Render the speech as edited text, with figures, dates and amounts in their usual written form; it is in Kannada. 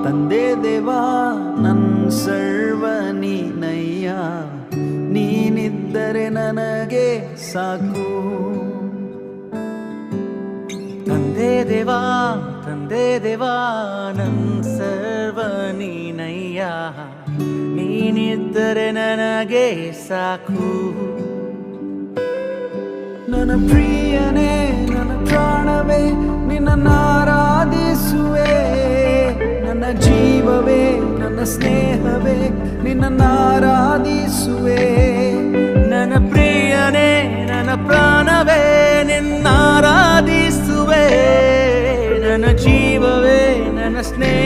ತಂದೆ ದೇವಾ ನನ್ ಸರ್ವ ನೀನಯ್ಯ, ನೀನಿದ್ದರೆ ನನಗೆ ಸಾಕು. ತಂದೆ ದೇವಾ ನನ್ ಸರ್ವ ನೀನಯ್ಯ, ನೀನಿದ್ದರೆ ನನಗೆ ಸಾಕು. ನನ್ನ ಪ್ರಿಯನೇ ನನ್ನ ಪ್ರಾಣವೇ ನಿನ್ನ ಆರಾಧಿಸುವೆ, ನನ್ನ ಜೀವವೇ ನನ್ನ ಸ್ನೇಹವೇ ನಿನ್ನ ಆರಾಧಿಸುವೆ. ನನ್ನ ಪ್ರಿಯನೇ ನನ್ನ ಪ್ರಾಣವೇ ನಿನ್ನ ಆರಾಧಿಸುವೆ, ನನ್ನ ಜೀವವೇ ನನ್ನ ಸ್ನೇಹ